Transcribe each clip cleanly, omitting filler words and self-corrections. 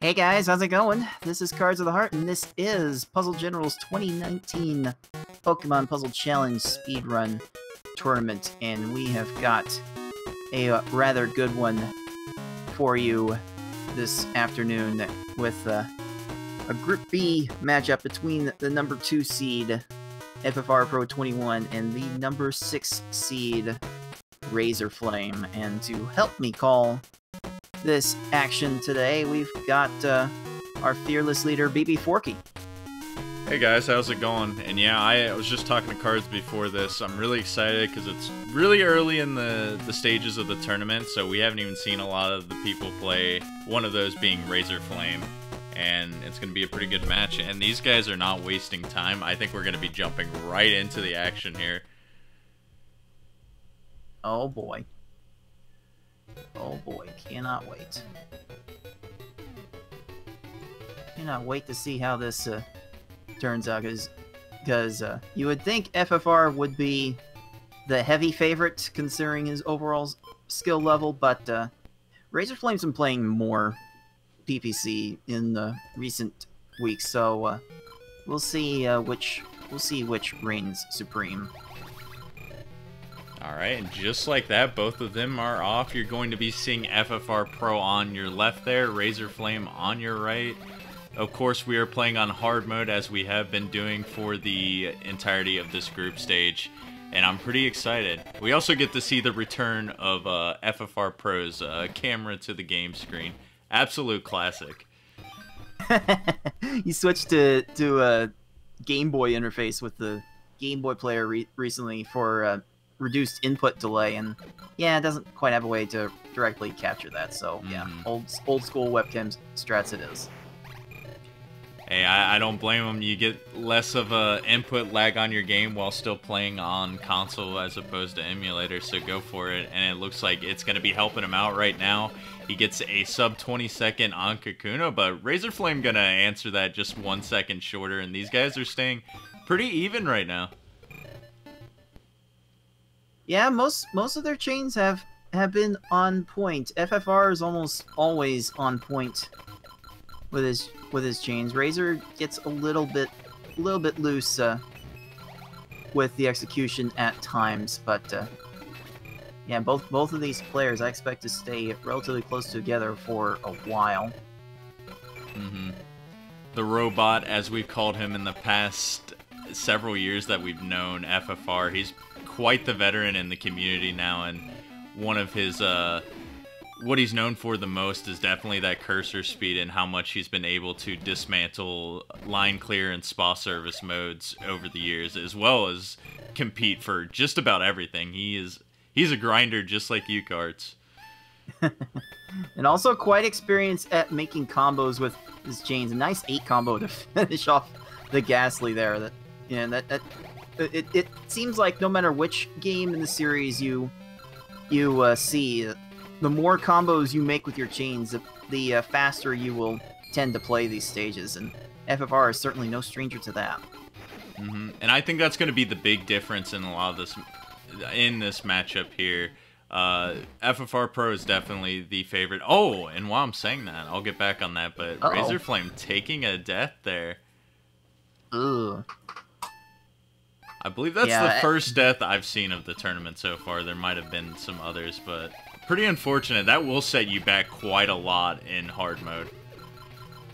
Hey guys, how's it going? This is Cards of the Heart, and this is Puzzle General's 2019 Pokemon Puzzle Challenge Speedrun Tournament, and we have got a rather good one for you this afternoon with a Group B matchup between the number 2 seed FFRPro21 and the number 6 seed Razorflame. And to help me call this action today, we've got our fearless leader, BB Forky. Hey guys, how's it going? And yeah, I was just talking to Cards before this. I'm really excited because it's really early in the stages of the tournament, so we haven't even seen a lot of the people play, one of those being Razorflame. And it's going to be a pretty good match, and these guys are not wasting time. I think we're going to be jumping right into the action here. Oh boy. Oh boy, cannot wait. Cannot wait to see how this turns out, because you would think FFR would be the heavy favorite considering his overall skill level, but Razorflame's been playing more PPC in the recent weeks, so we'll see which reigns supreme. Alright, and just like that, both of them are off. You're going to be seeing FFRPro on your left there, Razorflame on your right. Of course, we are playing on hard mode as we have been doing for the entirety of this group stage, and I'm pretty excited. We also get to see the return of FFRPro's camera to the game screen. Absolute classic. You switched to a Game Boy interface with the Game Boy player recently for reduced input delay, and yeah, it doesn't quite have a way to directly capture that. So yeah, old school webcam strats it is. Hey, I don't blame them. You get less of a input lag on your game while still playing on console as opposed to emulator, so go for it. And it looks like it's going to be helping him out right now. He gets a sub 20-second on Kakuna, but Razorflame going to answer that just 1 second shorter, and these guys are staying pretty even right now. Yeah, most of their chains have been on point. FFR is almost always on point with his chains. Razor gets a little bit loose with the execution at times, but yeah, both of these players I expect to stay relatively close together for a while. The robot, as we've called him in the past several years that we've known FFR, he's quite the veteran in the community now, and one of his what he's known for the most is definitely that cursor speed and how much he's been able to dismantle line clear and spa service modes over the years, as well as compete for just about everything. He's a grinder just like you, Carts. And also quite experienced at making combos with his chains. A nice 8 combo to finish off the Ghastly there. It seems like no matter which game in the series you see, the more combos you make with your chains, the faster you will tend to play these stages, and FFR is certainly no stranger to that. And I think that's going to be the big difference in a lot of this matchup here. FFRPro is definitely the favorite. Oh, and while I'm saying that, I'll get back on that, but Razorflame taking a death there. Ugh. I believe that's the first death I've seen of the tournament so far. There might have been some others, but pretty unfortunate. That will set you back quite a lot in hard mode.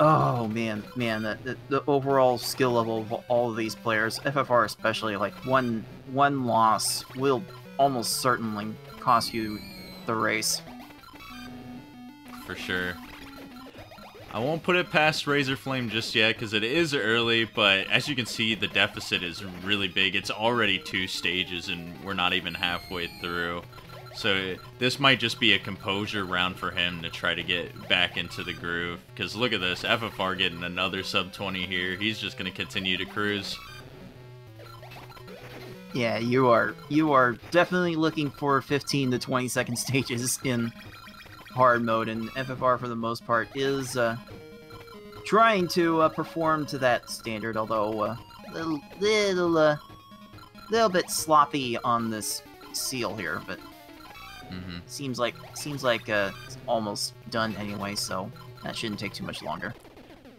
Oh man, the overall skill level of all of these players, FFR especially, like one loss will almost certainly cost you the race. For sure. I won't put it past Razorflame just yet because it is early, but as you can see, the deficit is really big. It's already 2 stages and we're not even halfway through. So this might just be a composure round for him to try to get back into the groove. Because look at this, FFR getting another sub 20 here. He's just going to continue to cruise. Yeah, you are definitely looking for 15 to 20 second stages in hard mode, and FFR for the most part is trying to perform to that standard, although little bit sloppy on this seal here, but seems like it's almost done anyway, so That shouldn't take too much longer.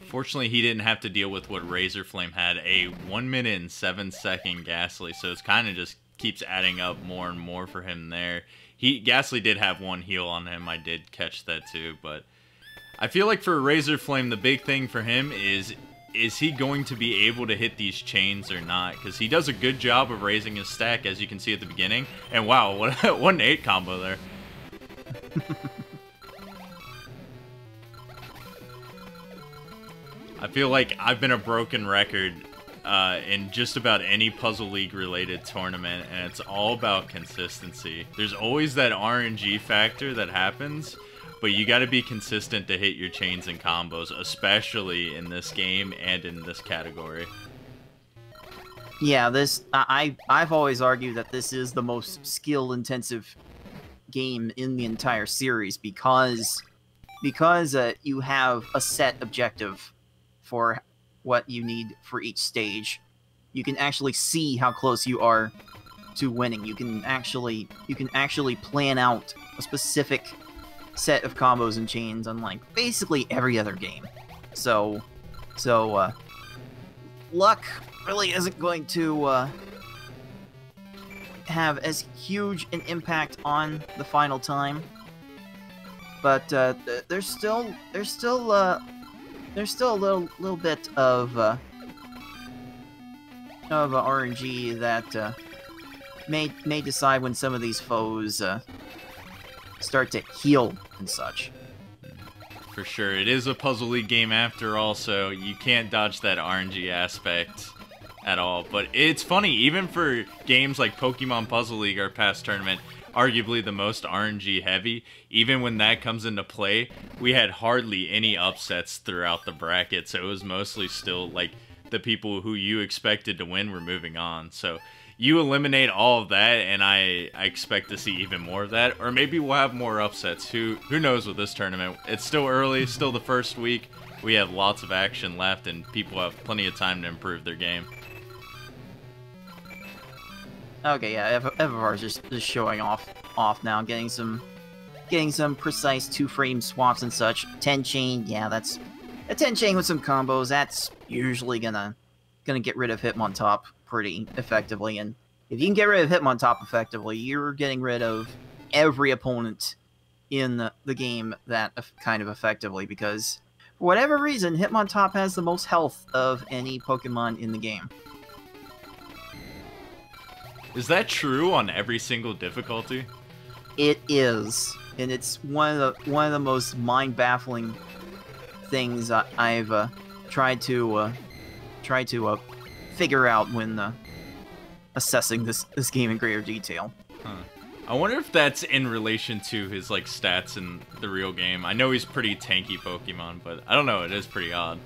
Fortunately, he didn't have to deal with what Razorflame had, a 1 minute and 7-second Ghastly, so it's kind of just keeps adding up more and more for him there. Ghastly did have one heal on him, I did catch that too, but I feel like for Razorflame, the big thing for him is he going to be able to hit these chains or not? Because he does a good job of raising his stack, as you can see at the beginning, and wow, what an 8 combo there. I feel like I've been a broken record in just about any Puzzle League related tournament, and it's all about consistency. There's always that RNG factor that happens, but you got to be consistent to hit your chains and combos, especially in this game and in this category. Yeah, I've always argued that this is the most skill-intensive game in the entire series because you have a set objective for what you need for each stage. You can actually see how close you are to winning. You can actually plan out a specific set of combos and chains, unlike basically every other game. So luck really isn't going to have as huge an impact on the final time, but there's still a little bit of RNG that may decide when some of these foes start to heal and such. For sure, it is a Puzzle League game after all, so you can't dodge that RNG aspect at all. But it's funny, even for games like Pokemon Puzzle League, our past tournament, arguably the most RNG heavy, even when that comes into play, we had hardly any upsets throughout the bracket, so it was mostly still like the people who you expected to win were moving on. So you eliminate all of that, and I expect to see even more of that, or maybe we'll have more upsets. Who knows with this tournament? It's still early, still the first week. We have lots of action left, and people have plenty of time to improve their game. Okay, yeah, FFR is just showing off now, getting some precise 2-frame swaps and such. 10 chain, yeah, that's a 10 chain with some combos. That's usually gonna get rid of Hitmontop pretty effectively, and if you can get rid of Hitmontop effectively, you're getting rid of every opponent in the game that kind of effectively, because for whatever reason, Hitmontop has the most health of any Pokemon in the game. Is that true on every single difficulty? It is, and it's one of the most mind-baffling things I've tried to figure out when assessing this game in greater detail. Huh. I wonder if that's in relation to his like stats in the real game. I know he's pretty tanky Pokemon, but I don't know. It is pretty odd.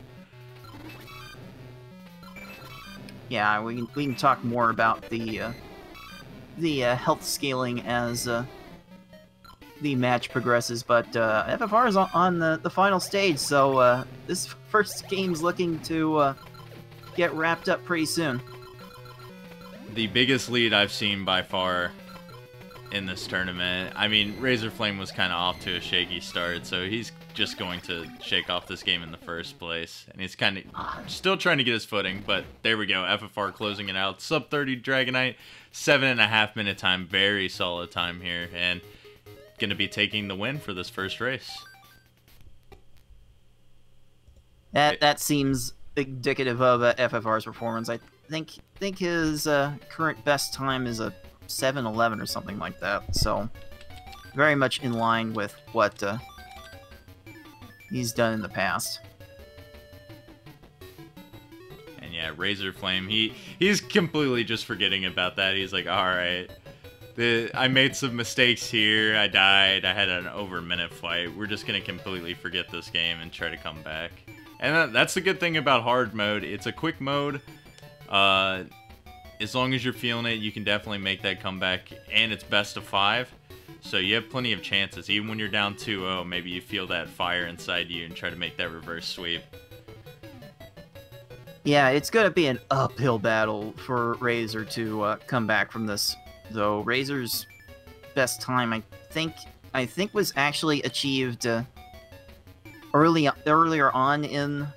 Yeah, we can talk more about the health scaling as the match progresses, but FFR is on the final stage, so this first game's looking to get wrapped up pretty soon. The biggest lead I've seen by far in this tournament. I mean, Razorflame was kind of off to a shaky start, so he's just going to shake off this game in the first place. And he's kind of still trying to get his footing, but there we go. FFR closing it out. Sub 30 Dragonite, 7.5 minute time. Very solid time here, and going to be taking the win for this first race. That seems indicative of FFR's performance. I think his current best time is a 7:11 or something like that. So very much in line with what he's done in the past. And yeah, Razorflame, he's completely just forgetting about that. He's like, all right, I made some mistakes here. I died. I had an over-minute fight. We're just gonna completely forget this game and try to come back. And that's the good thing about hard mode. It's a quick mode. As long as you're feeling it, you can definitely make that comeback, and it's best of 5. So you have plenty of chances. Even when you're down 2-0, maybe you feel that fire inside you and try to make that reverse sweep. Yeah, it's going to be an uphill battle for Razor to come back from this, though. Razor's best time, I think was actually achieved earlier on in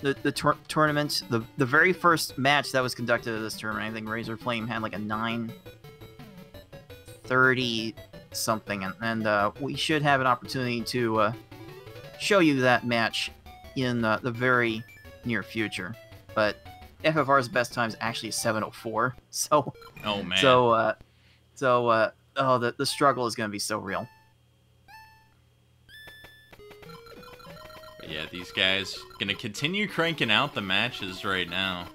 the tournament, the very first match that was conducted at this tournament, I think Razorflame had like a 9:30 something, and we should have an opportunity to show you that match in the very near future. But FFR's best time is actually 7:04, so oh man, the struggle is going to be so real. But yeah, these guys gonna continue cranking out the matches right now.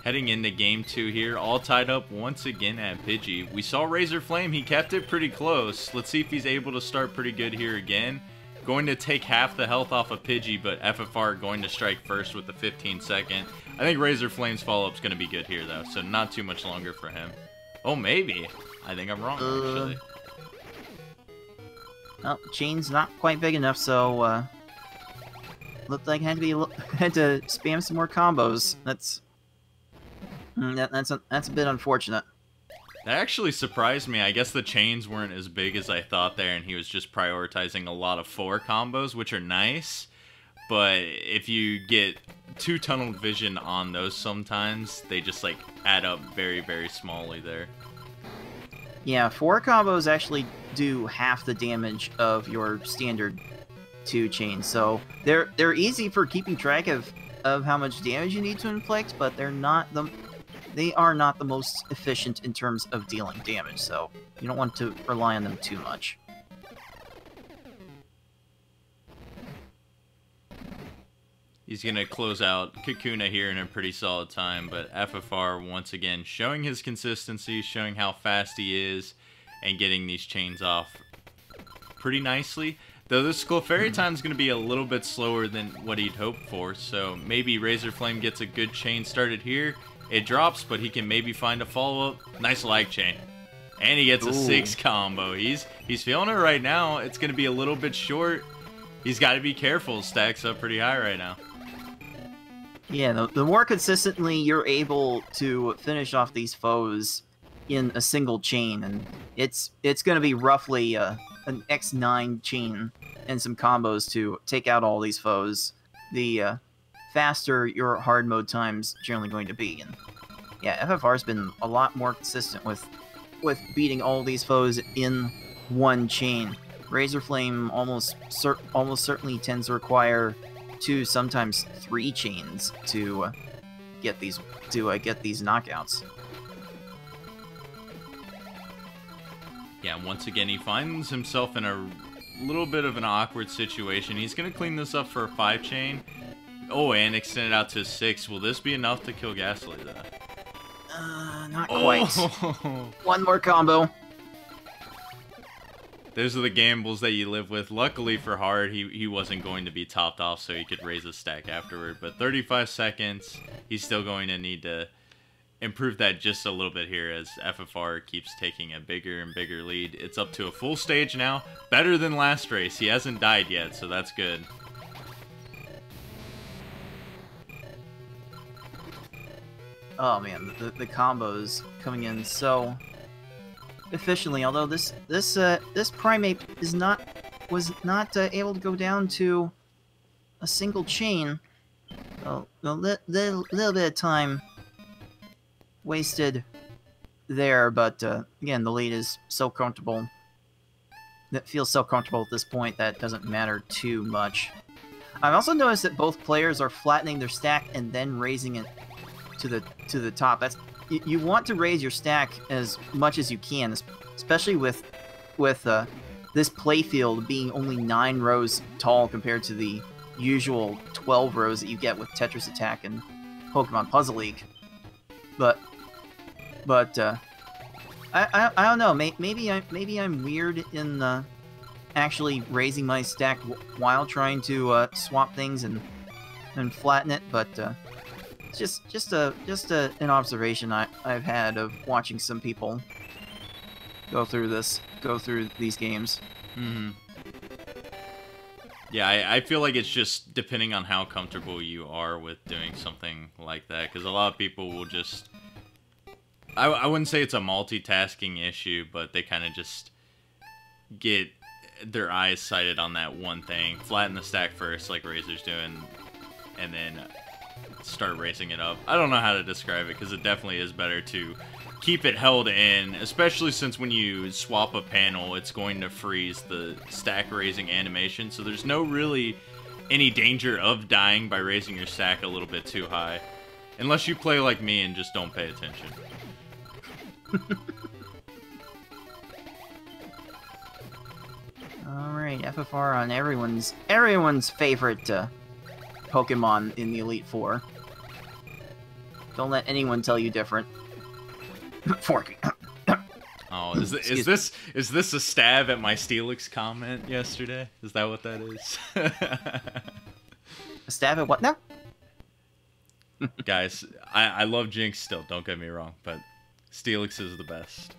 Heading into game 2 here, all tied up once again at Pidgey. We saw Razorflame, he kept it pretty close. Let's see if he's able to start pretty good here again. Going to take half the health off of Pidgey, but FFR going to strike first with the 15-second. I think Razorflame's follow-up's going to be good here, though, so not too much longer for him. Oh, maybe. I think I'm wrong, actually. Well, chain's not quite big enough, so looked like I had to spam some more combos. That's a bit unfortunate. That actually surprised me. I guess the chains weren't as big as I thought there, and he was just prioritizing a lot of 4 combos, which are nice. But if you get too tunnel vision on those sometimes, they just like add up very, very smallly there. Yeah, 4 combos actually do half the damage of your standard 2 chains. So they're easy for keeping track of how much damage you need to inflict, but they are not the most efficient in terms of dealing damage, so you don't want to rely on them too much. He's going to close out Kakuna here in a pretty solid time, but FFR once again showing his consistency, showing how fast he is, and getting these chains off pretty nicely. Though this Clefairy time is going to be a little bit slower than what he'd hoped for, so maybe Razorflame gets a good chain started here. It drops, but he can maybe find a follow-up. Nice lag chain. And he gets a 6 combo. He's feeling it right now. It's going to be a little bit short. He's got to be careful. Stacks up pretty high right now. Yeah, the more consistently you're able to finish off these foes in a single chain, and it's going to be roughly an X9 chain and some combos to take out all these foes, the faster your hard mode time's generally going to be. And yeah, FFR's been a lot more consistent with beating all these foes in one chain. Razorflame almost certainly tends to require 2, sometimes 3 chains to get these knockouts. Yeah, once again he finds himself in a little bit of an awkward situation. He's gonna clean this up for a 5 chain. Oh, and extend it out to 6. Will this be enough to kill Ghastly, though? Not quite. Oh. One more combo. Those are the gambles that you live with. Luckily for Hard, he wasn't going to be topped off, so he could raise his stack afterward. But 35 seconds, he's still going to need to improve that just a little bit here as FFR keeps taking a bigger and bigger lead. It's up to a full stage now. Better than last race. He hasn't died yet, so that's good. Oh man, the combos coming in so efficiently. Although this primate was not able to go down to a single chain. So a little bit of time wasted there, but again, the lead is so comfortable. It feels so comfortable at this point that it doesn't matter too much. I've also noticed that both players are flattening their stack and then raising it to the top. That's you want to raise your stack as much as you can, especially with this playfield being only 9 rows tall compared to the usual 12 rows that you get with Tetris Attack and Pokemon Puzzle League. But I don't know. Maybe I'm weird in actually raising my stack while trying to swap things and flatten it, but. Just an observation I've had of watching some people go through these games. Mm-hmm. Yeah, I feel like it's just depending on how comfortable you are with doing something like that, because a lot of people will just... I wouldn't say it's a multitasking issue, but they kind of just get their eyes sighted on that one thing. Flatten the stack first, like Razor's doing, and then start racing it up. I don't know how to describe it, because it definitely is better to keep it held in, especially since when you swap a panel, it's going to freeze the stack raising animation, so there's no really any danger of dying by raising your stack a little bit too high. Unless you play like me and just don't pay attention. Alright, FFR on everyone's favorite Pokemon in the Elite Four. Don't let anyone tell you different. Forky. Oh, is this a stab at my Steelix comment yesterday? Is that what that is? A stab at what now? Guys, I love Jinx still, don't get me wrong, but Steelix is the best.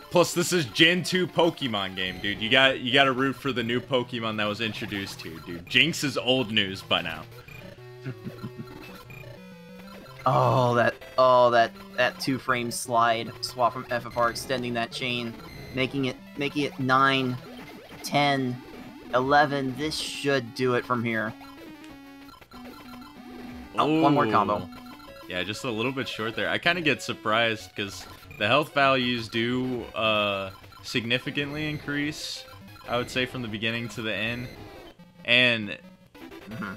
Plus, this is Gen 2 Pokemon game, dude. You gotta root for the new Pokemon that was introduced here, dude. Jinx is old news by now. that 2-frame slide swap from FFR, extending that chain, making it 9, 10, 11. This should do it from here. Oh, one more combo. Yeah, just a little bit short there. I kind of get surprised because the health values do significantly increase, I would say, from the beginning to the end. And I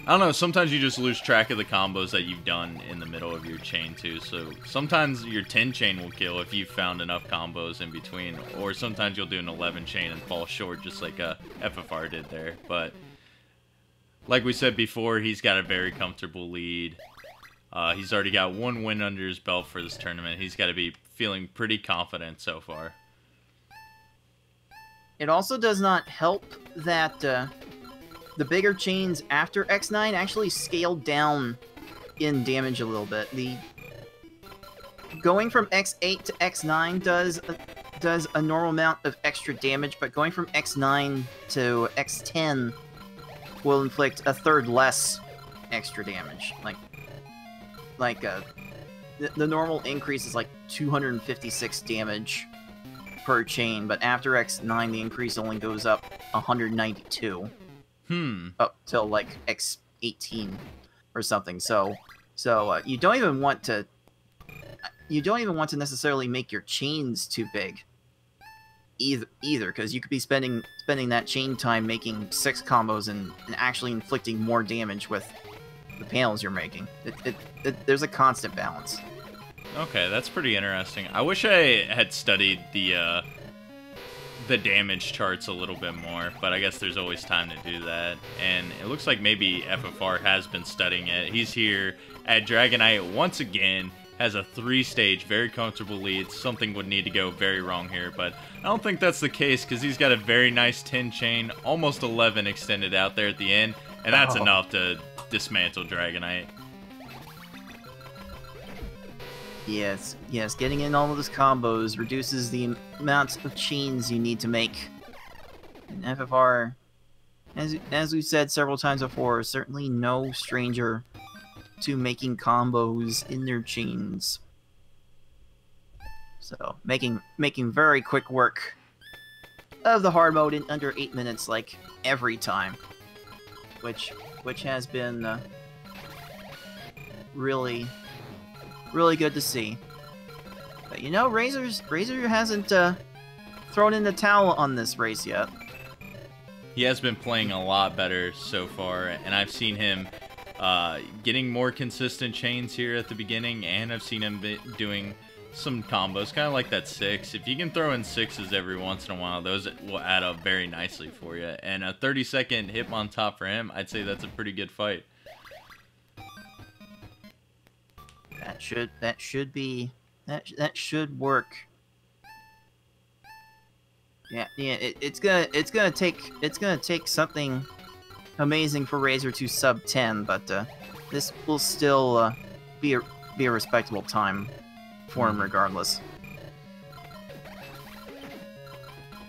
don't know, sometimes you just lose track of the combos that you've done in the middle of your chain too. So sometimes your 10 chain will kill if you've found enough combos in between, or sometimes you'll do an 11 chain and fall short, just like FFR did there. But like we said before, he's got a very comfortable lead. He's already got 1 win under his belt for this tournament. He's got to be feeling pretty confident so far. It also does not help that the bigger chains after X9 actually scaled down in damage a little bit. Going from X8 to X9 does a normal amount of extra damage, but going from X9 to X10 will inflict a third less extra damage. The normal increase is like 256 damage per chain, but after X9 the increase only goes up 192. Up till like X18 or something. So you don't even want to necessarily make your chains too big either, because you could be spending that chain time making 6 combos and actually inflicting more damage with the panels you're making. There's a constant balance. Okay, that's pretty interesting. I wish I had studied the damage charts a little bit more, but I guess there's always time to do that. And it looks like maybe FFR has been studying it. He's here at Dragonite once again, has a 3-stage, very comfortable lead. Something would need to go very wrong here, but I don't think that's the case because he's got a very nice 10 chain, almost 11 extended out there at the end, and that's enough to dismantle Dragonite. Yes, getting in all of those combos reduces the amount of chains you need to make. And FFR, as we've said several times before, is certainly no stranger to making combos in their chains. So, making very quick work of the hard mode in under 8 minutes, like every time, which has been really good to see. But you know, Razor hasn't thrown in the towel on this race yet. He has been playing a lot better so far, and I've seen him getting more consistent chains here at the beginning, and I've seen him doing some combos, kind of like that 6. If you can throw in 6s every once in a while, those will add up very nicely for you. And a 30-second Hitmon top for him, I'd say that's a pretty good fight. That should work. Yeah. It's gonna take something amazing for Razor to sub 10, but this will still be a respectable time for him regardless.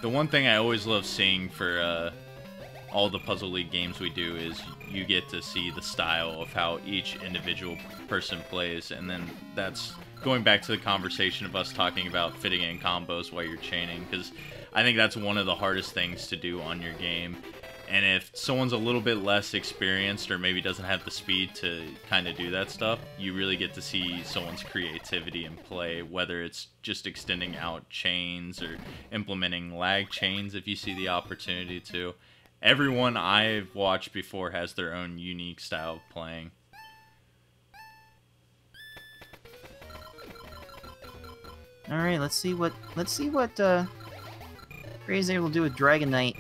The one thing I always love seeing for all the Puzzle League games we do is you get to see the style of how each individual person plays, and then that's going back to the conversation of us talking about fitting in combos while you're chaining, because I think that's one of the hardest things to do on your game. And if someone's a little bit less experienced or maybe doesn't have the speed to kind of do that stuff, you really get to see someone's creativity in play, whether it's just extending out chains or implementing lag chains if you see the opportunity to. Everyone I've watched before has their own unique style of playing. All right, let's see what Gray's able to do with Dragon Knight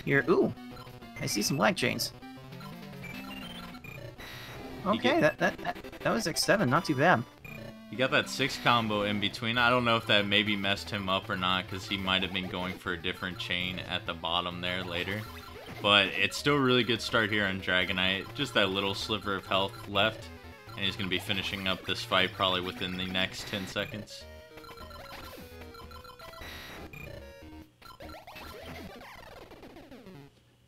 here. Ooh, I see some lag chains. Okay, that was X7, not too bad. You got that 6 combo in between. I don't know if that maybe messed him up or not, because he might have been going for a different chain at the bottom there later. But it's still a really good start here on Dragon Knight. Just that little sliver of health left, and he's going to be finishing up this fight probably within the next 10 seconds.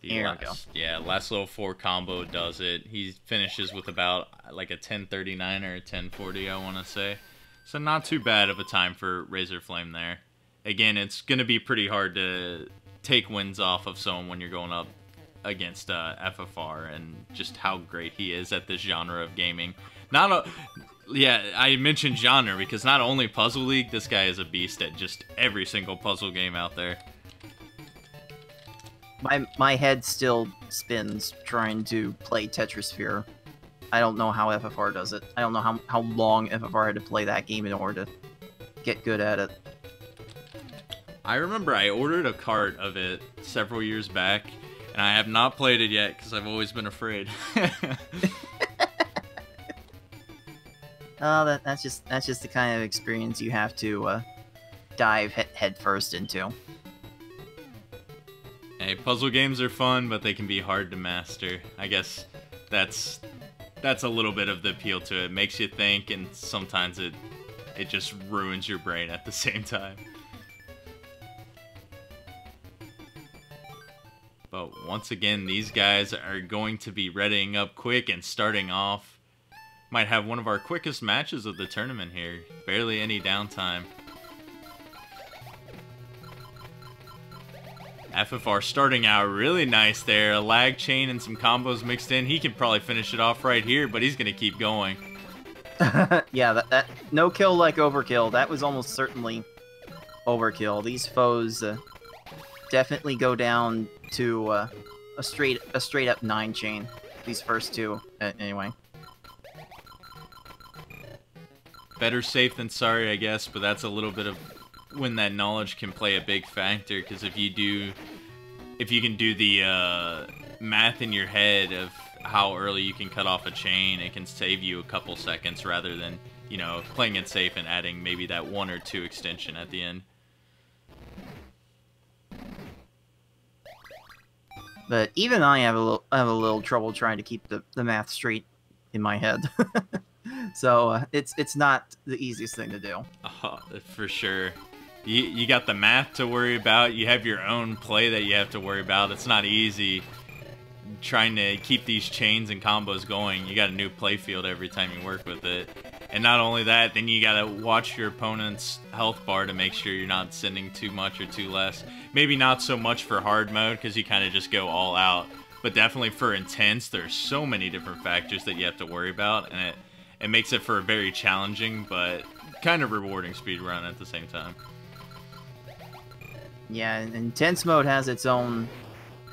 Here we go. Yeah, last level 4 combo does it. He finishes with about like a 1039 or a 1040, I want to say. So not too bad of a time for Razorflame there. Again, it's going to be pretty hard to take wins off of someone when you're going up against FFR and just how great he is at this genre of gaming. Yeah, I mentioned genre because not only Puzzle League, this guy is a beast at just every single puzzle game out there. My head still spins trying to play Tetrasphere. I don't know how FFR does it. I don't know how long FFR had to play that game in order to get good at it. I remember I ordered a cart of it several years back, and I have not played it yet because I've always been afraid. Oh, that's just the kind of experience you have to dive head first into. Hey, puzzle games are fun, but they can be hard to master. I guess that's a little bit of the appeal to it. It makes you think, and sometimes it just ruins your brain at the same time. But once again, these guys are going to be readying up quick and starting off. Might have one of our quickest matches of the tournament here. Barely any downtime. FFR starting out really nice there. A lag chain and some combos mixed in. He can probably finish it off right here, but he's going to keep going. Yeah, that no kill like overkill. That was almost certainly overkill. These foes definitely go down to a straight up 9 chain. These first two, anyway. Better safe than sorry, I guess, but that's a little bit of when that knowledge can play a big factor, because if you can do the math in your head of how early you can cut off a chain, it can save you a couple seconds rather than, you know, playing it safe and adding maybe that 1 or 2 extension at the end. But even I have a little trouble trying to keep the math straight in my head. So it's not the easiest thing to do. For sure. You got the math to worry about. You have your own play that you have to worry about. It's not easy trying to keep these chains and combos going. You got a new play field every time you work with it. And not only that, then you got to watch your opponent's health bar to make sure you're not sending too much or too less. Maybe not so much for hard mode because you kind of just go all out. But definitely for intense, there's so many different factors that you have to worry about. And it makes it for a very challenging but kind of rewarding speedrun at the same time. Yeah, intense mode has its own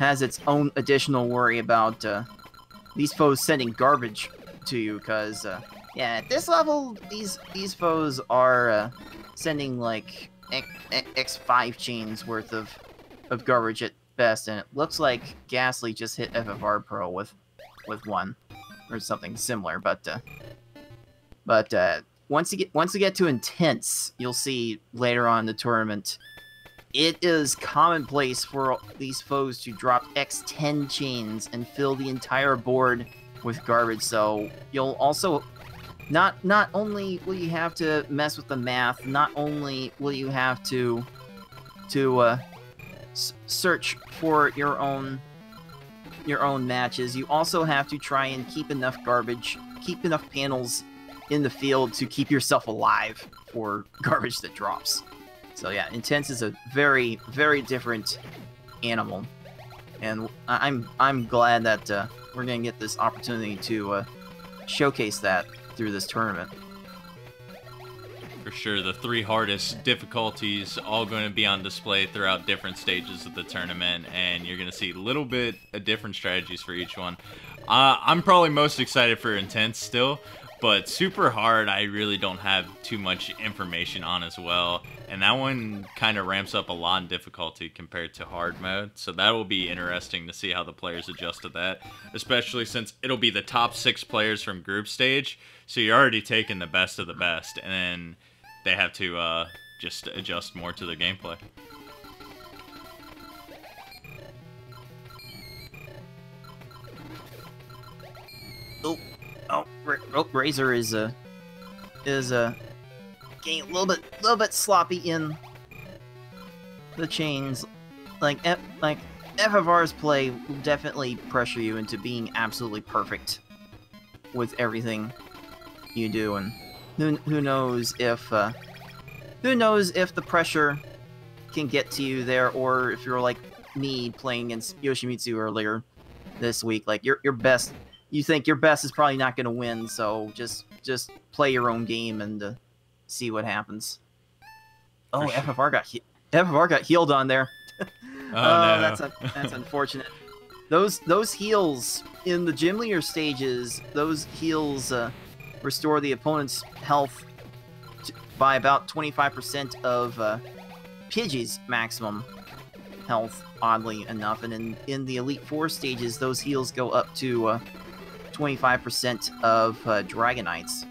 additional worry about these foes sending garbage to you, because yeah, at this level these foes are sending like X5 chains worth of garbage at best, and it looks like Ghastly just hit FFRPro with one or something similar, but once you get to intense, you'll see later on in the tournament, it is commonplace for these foes to drop X10 chains and fill the entire board with garbage. So you'll also not only will you have to mess with the math, not only will you have to search for your own matches, you also have to try and keep enough panels in the field to keep yourself alive for garbage that drops. So yeah, Intense is a very, very different animal, and I'm glad that we're gonna get this opportunity to showcase that through this tournament. For sure, the 3 hardest difficulties all going to be on display throughout different stages of the tournament, and you're going to see a little bit of different strategies for each one. I'm probably most excited for Intense still, but Super Hard I really don't have too much information on as well, and that one kind of ramps up a lot in difficulty compared to Hard mode, so that will be interesting to see how the players adjust to that, especially since it'll be the top 6 players from group stage, so you're already taking the best of the best, and then they have to just adjust more to the gameplay. Razor is getting a little bit sloppy in the chains. Like FFR's play will definitely pressure you into being absolutely perfect with everything you do, and who knows if the pressure can get to you there, or if you're like me playing against Yoshimitsu earlier this week, like your best, you think your best is probably not going to win, so just play your own game and see what happens. Oh, sure. FFR got healed on there. Oh, no. That's unfortunate. Those heals in the gym leader stages, those heals restore the opponent's health by about 25% of Pidgey's maximum health, oddly enough. And in the Elite Four stages, those heals go up to 25% of Dragonite's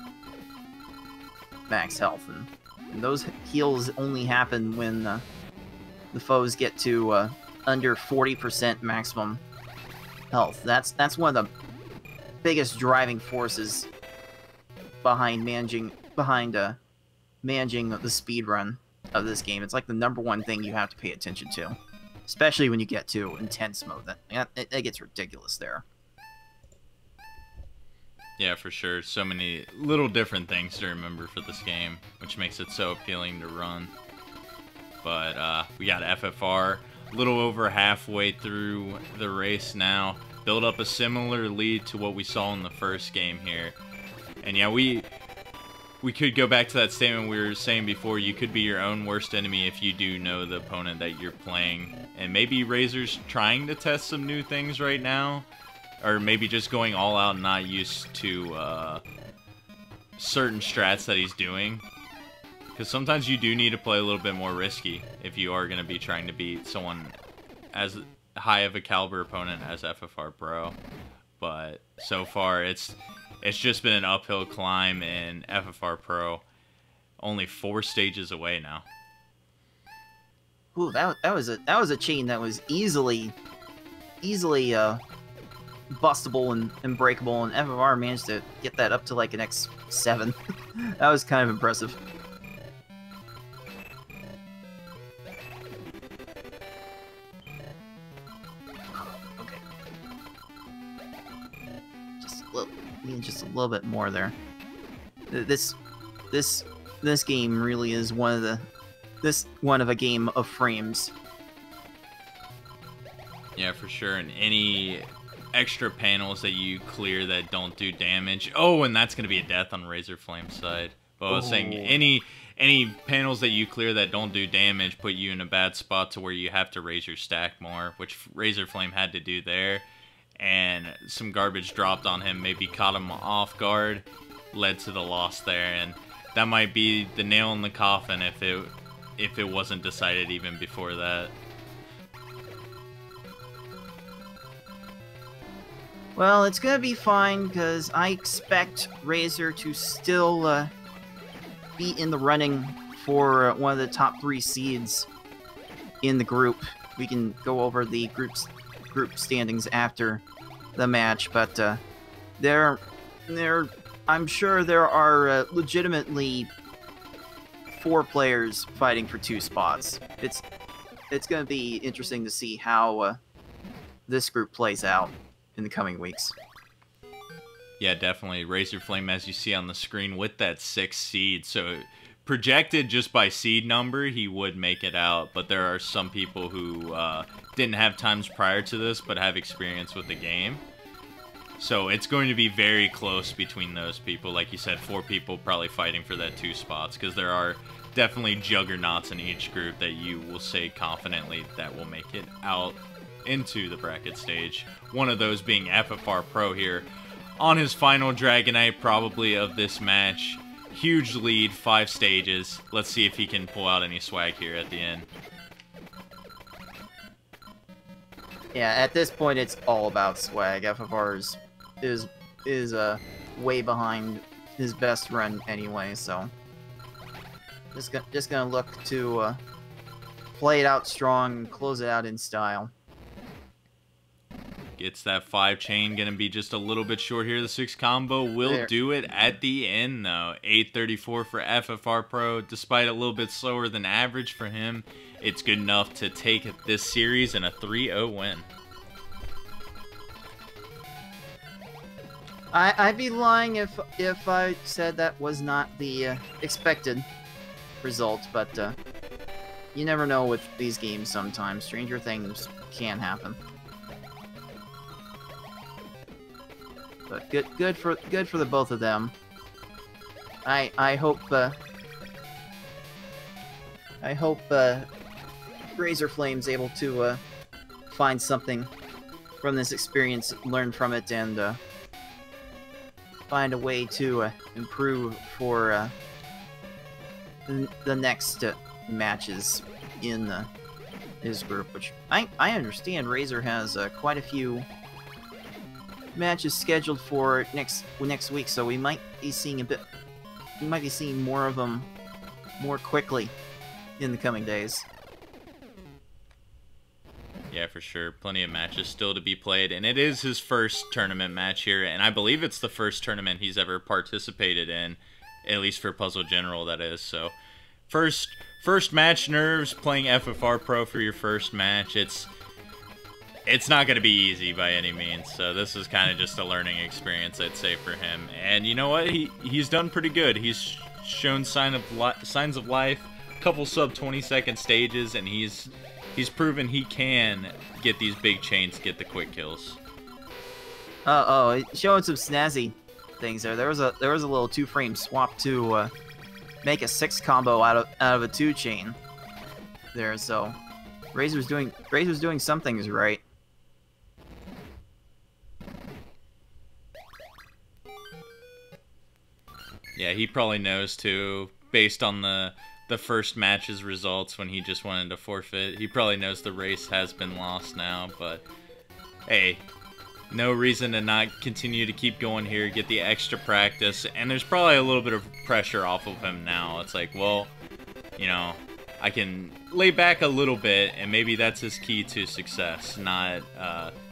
max health. And those heals only happen when the foes get to under 40% maximum health. That's one of the biggest driving forces behind managing the speedrun of this game. It's like the #1 thing you have to pay attention to, especially when you get to Intense mode. It gets ridiculous there. Yeah, for sure. So many little different things to remember for this game, which makes it so appealing to run. But we got FFR a little over halfway through the race now. Build up a similar lead to what we saw in the first game here. And yeah, we could go back to that statement we were saying before. You could be your own worst enemy if you do know the opponent that you're playing. And maybe Razor's trying to test some new things right now. Or maybe just going all out and not used to certain strats that he's doing. Because sometimes you do need to play a little bit more risky if you are going to be trying to beat someone as high of a caliber opponent as FFRPro. But so far, it's just been an uphill climb in FFRPro. Only 4 stages away now. Ooh, that was a chain that was easily bustable and breakable, and FFR managed to get that up to like an X7. That was kind of impressive. Okay. Just a little bit more there. This game really is one of a game of frames. Yeah, for sure. And any extra panels that you clear that don't do damage. Oh, and that's going to be a death on Razorflame's side. But I was saying any panels that you clear that don't do damage put you in a bad spot to where you have to raise your stack more, which Razorflame had to do there. And some garbage dropped on him, maybe caught him off guard, led to the loss there. And that might be the nail in the coffin if it wasn't decided even before that. Well, it's gonna be fine, because I expect Razor to still be in the running for one of the top 3 seeds in the group. We can go over the group standings after the match, but I'm sure there are legitimately 4 players fighting for 2 spots. It's gonna be interesting to see how this group plays out in the coming weeks. Yeah, definitely. Razorflame, as you see on the screen, with that 6th seed, so projected just by seed number, he would make it out, but there are some people who didn't have times prior to this, but have experience with the game. So it's going to be very close between those people. Like you said, 4 people probably fighting for that 2 spots, because there are definitely juggernauts in each group that you will say confidently that will make it out into the bracket stage. One of those being FFRPro here on his final Dragonite probably of this match. Huge lead, 5 stages. Let's see if he can pull out any swag here at the end. Yeah, at this point it's all about swag. FFR is way behind his best run anyway, so just gonna look to play it out strong and close it out in style. Gets that 5 chain, gonna be just a little bit short here. The 6 combo will do it at the end though. 834 for FFRPro, despite a little bit slower than average for him. It's good enough to take this series in a 3-0 win. I'd be lying if I said that was not the expected result, but you never know with these games sometimes. Stranger things can happen. But good for the both of them. I hope Razorflame's able to find something from this experience, learn from it, and find a way to improve for the next matches in his group. Which I understand Razor has quite a few matches scheduled for next week, so we might be seeing more of them more quickly in the coming days. Yeah, for sure. Plenty of matches still to be played, and it is his first tournament match here, and I believe it's the first tournament he's ever participated in, at least for Puzzle General, that is. So, first match nerves, playing FFRPro for your first match. It's not going to be easy by any means, so this is kind of just a learning experience, I'd say, for him. And you know what? He's done pretty good. He's shown signs of life, a couple sub 20-second stages, and he's proven he can get these big chains, get the quick kills. Showing some snazzy things there. There was a little 2-frame swap to make a 6 combo out of a 2 chain there. So Razor's doing some things right. Yeah, he probably knows too, based on the first match's results when he just wanted to forfeit. He probably knows the race has been lost now, but hey, no reason to not continue to keep going here, get the extra practice, and there's probably a little bit of pressure off of him now. It's like, well, you know, I can lay back a little bit, and maybe that's his key to success, not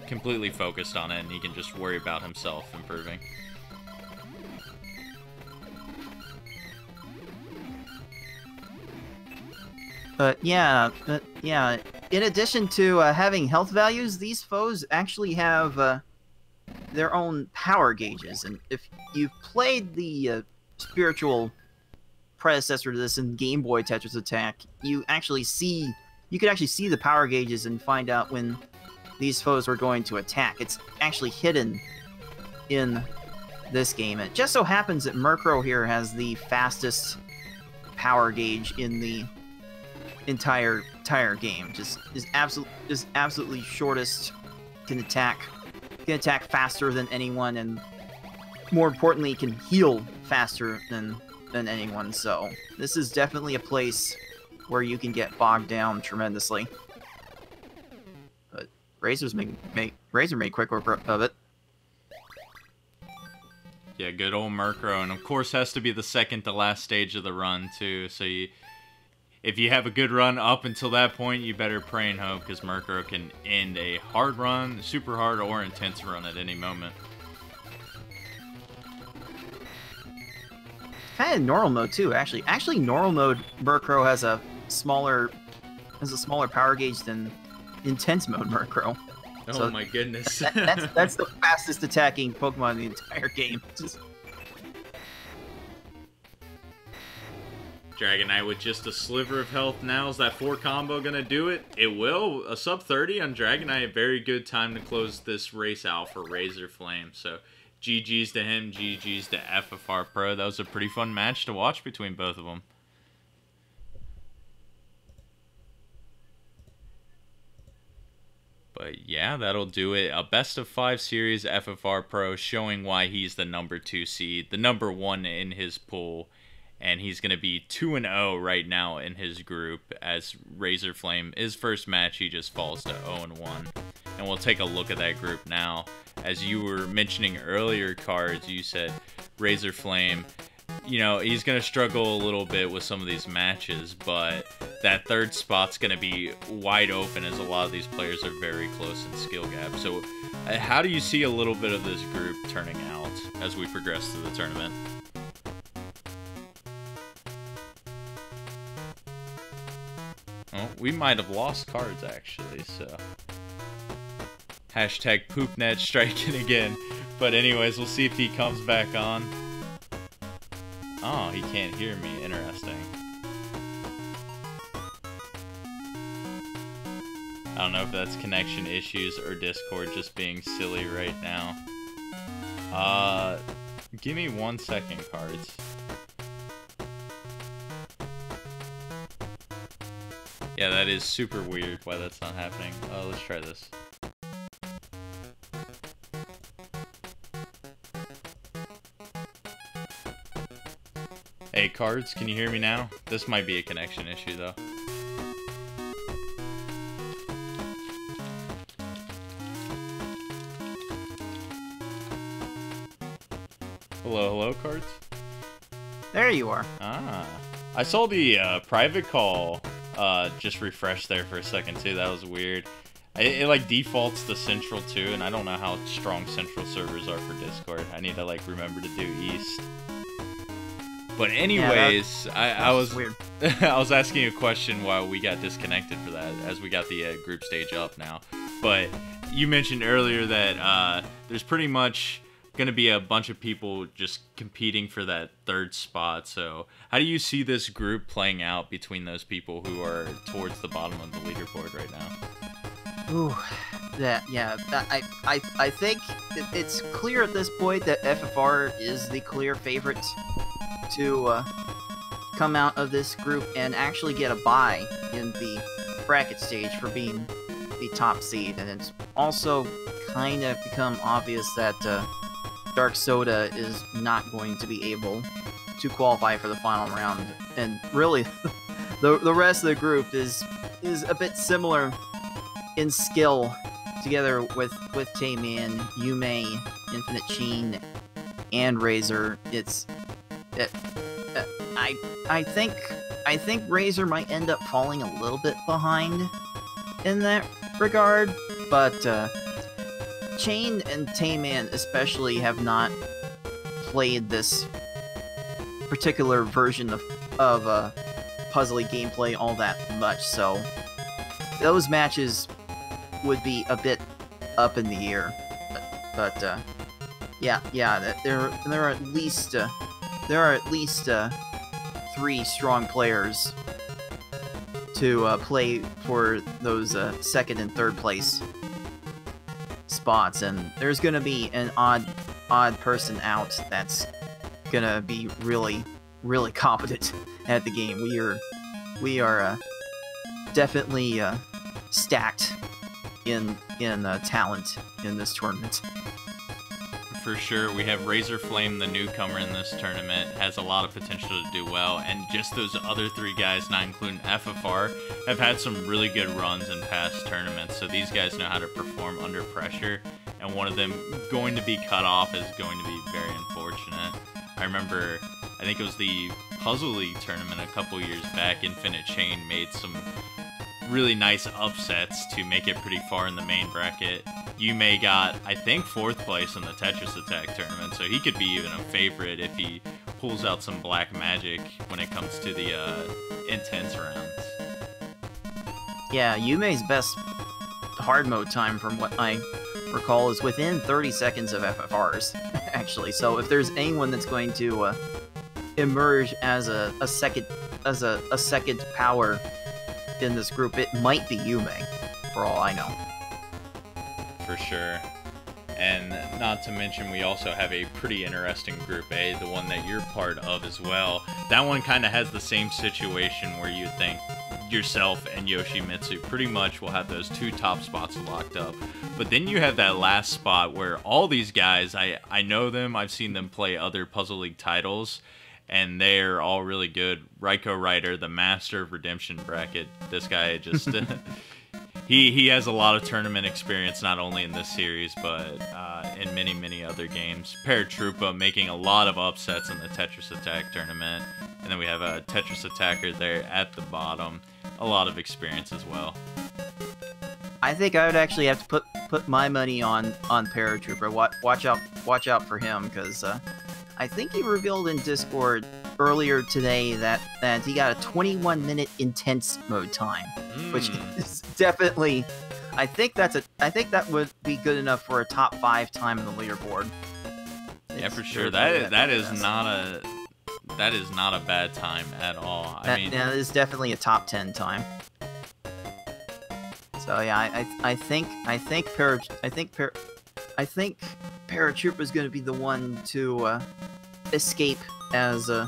completely focused on it, and he can just worry about himself improving. But yeah, in addition to having health values, these foes actually have their own power gauges. And if you've played the spiritual predecessor to this in Game Boy Tetris Attack, you could actually see the power gauges and find out when these foes were going to attack. It's actually hidden in this game. It just so happens that Murkrow here has the fastest power gauge in the entire game. Just absolutely shortest, can attack faster than anyone, and more importantly can heal faster than anyone. So this is definitely a place where you can get bogged down tremendously. But Razor made quick work of it. Yeah, good old Murkrow, and of course has to be the second to last stage of the run too. So if you have a good run up until that point, you better pray and hope, because Murkrow can end a hard run, super hard, or intense run at any moment. Kind of normal mode too, actually. Actually, normal mode Murkrow has a smaller power gauge than intense mode Murkrow. Oh so my goodness! that's the fastest attacking Pokemon in the entire game. Dragon Knight with just a sliver of health now. Is that 4 combo going to do it? It will. A sub 30 on Dragon Knight. Very good time to close this race out for Razorflame. So GG's to him. GG's to FFRPro. That was a pretty fun match to watch between both of them. But yeah, that'll do it. A best of 5 series FFRPro showing why he's the number 2 seed, the number 1 in his pool. And he's going to be 2-0 right now in his group as Razorflame, his first match, he just falls to 0-1. And we'll take a look at that group now. As you were mentioning earlier, Cards, you said Razorflame, you know, he's going to struggle a little bit with some of these matches, but that 3rd spot's going to be wide open as a lot of these players are very close in skill gap. So how do you see a little bit of this group turning out as we progress through the tournament? Oh, we might have lost Cards, actually, so... Hashtag poopnet striking again. But anyways, we'll see if he comes back on. Oh, he can't hear me. Interesting. I don't know if that's connection issues or Discord just being silly right now. Give me 1 second, Cards. Yeah, that is super weird why that's not happening. Let's try this. Hey, Cards, can you hear me now? This might be a connection issue, though. Hello, hello, Cards? There you are. Ah. I saw the private call just refresh there for a second too. That was weird. It like defaults to Central too, and I don't know how strong Central servers are for Discord. I need to like remember to do East. But anyways, yeah, I was weird. I was asking a question while we got disconnected for that, as we got the group stage up now. But you mentioned earlier that there's pretty much going to be a bunch of people just competing for that 3rd spot. So how do you see this group playing out between those people who are towards the bottom of the leaderboard right now? Ooh, I think it's clear at this point that FFR is the clear favorite to come out of this group and actually get a bye in the bracket stage for being the top seed. And it's also kind of become obvious that Dark Soda is not going to be able to qualify for the final round. And really, the rest of the group is a bit similar in skill, together with Tayman, Yume, Infinite Sheen, and Razor. I think Razor might end up falling a little bit behind in that regard, but Chain and Tayman especially have not played this particular version of puzzly gameplay all that much, so those matches would be a bit up in the air. But yeah, there are at least 3 strong players to play for those 2nd and 3rd place spots, and there's gonna be an odd person out that's gonna be really competent at the game. We are definitely stacked in talent in this tournament. For sure, we have Razorflame, the newcomer in this tournament, has a lot of potential to do well, and just those other 3 guys, not including FFR, have had some really good runs in past tournaments, so these guys know how to perform under pressure, and one of them going to be cut off is going to be very unfortunate. I remember, I think it was the Puzzle League tournament a couple years back, Infinite Chain made some really nice upsets to make it pretty far in the main bracket. Yume got, I think, 4th place in the Tetris Attack tournament, so he could be even a favorite if he pulls out some black magic when it comes to the intense rounds. Yeah, Yume's best hard mode time, from what I recall, is within 30 seconds of FFR's, actually. So if there's anyone that's going to emerge as a second as a second power in this group, it might be Yume, for all I know. For sure. And not to mention, we also have a pretty interesting Group A, the one that you're part of as well. That one kind of has the same situation where you think yourself and Yoshimitsu pretty much will have those 2 top spots locked up. But then you have that last spot where all these guys, I know them, I've seen them play other Puzzle League titles, and they're all really good. Raiko Ryder, the master of Redemption bracket. This guy just... He has a lot of tournament experience, not only in this series, but in many, many other games. Paratroopa making a lot of upsets in the Tetris Attack tournament. And then we have a Tetris Attacker there at the bottom. A lot of experience as well. I think I would actually have to put my money on Paratrooper. Watch out for him, because I think he revealed in Discord earlier today that he got a 21-minute intense mode time, which is definitely, I think that would be good enough for a top 5 time in the leaderboard. Yeah, for sure. That is not a bad time at all. I mean, yeah, it is definitely a top 10 time. So yeah, I think Paratroopa is going to be the one to escape as the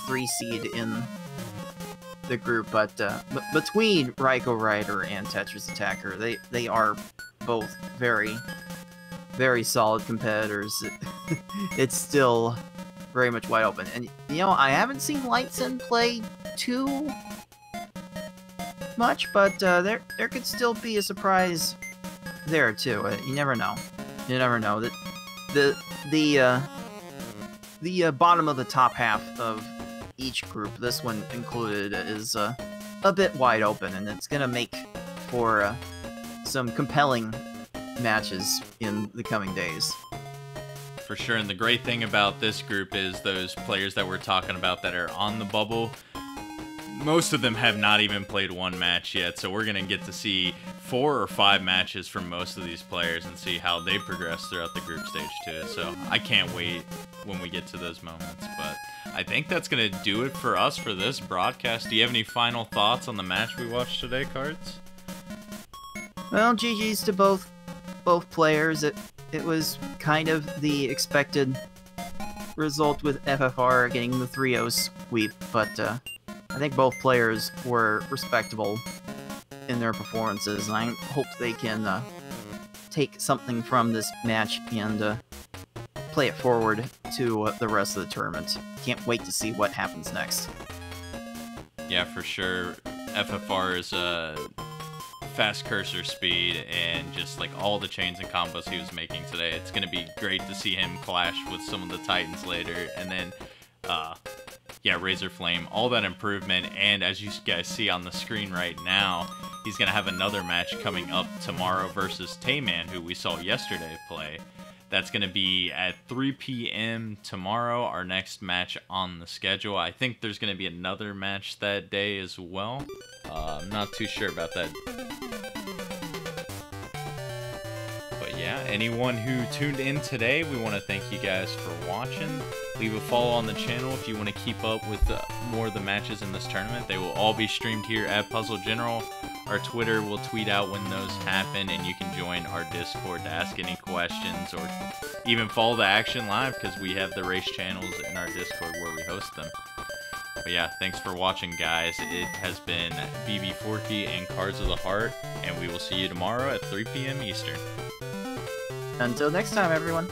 3 seed in the group, but between Raiko Ryder and Tetris Attacker, they are both very, very solid competitors. It's still very much wide open, and you know, I haven't seen Lightson play too much, but there could still be a surprise there too. You never know. You never know. That the bottom of the top half of each group, this one included, is a bit wide open, and it's gonna make for some compelling matches in the coming days. For sure, and the great thing about this group is those players that we're talking about that are on the bubble, most of them have not even played 1 match yet, so we're gonna get to see 4 or 5 matches from most of these players and see how they progress throughout the group stage too. So I can't wait when we get to those moments. But I think that's gonna do it for us for this broadcast. Do you have any final thoughts on the match we watched today, Cards? Well, GG's to both players. It was kind of the expected result with FFR getting the 3-0 sweep, but I think both players were respectable in their performances, and I hope they can take something from this match and play it forward to the rest of the tournament. Can't wait to see what happens next. Yeah, for sure. FFR is fast cursor speed, and just like all the chains and combos he was making today, it's going to be great to see him clash with some of the Titans later. And then yeah, Razorflame, all that improvement, and as you guys see on the screen right now, he's going to have another match coming up tomorrow versus Tayman, who we saw yesterday play. That's going to be at 3 p.m. tomorrow, our next match on the schedule. I think there's going to be another match that day as well. I'm not too sure about that. But yeah, anyone who tuned in today, we want to thank you guys for watching. Leave a follow on the channel if you want to keep up with more of the matches in this tournament. They will all be streamed here at Puzzle General. Our Twitter will tweet out when those happen, and you can join our Discord to ask any questions or even follow the action live, because we have the race channels in our Discord where we host them. But yeah, thanks for watching, guys. It has been BB Forky and Cards of the Heart, and we will see you tomorrow at 3 p.m. Eastern. Until next time, everyone.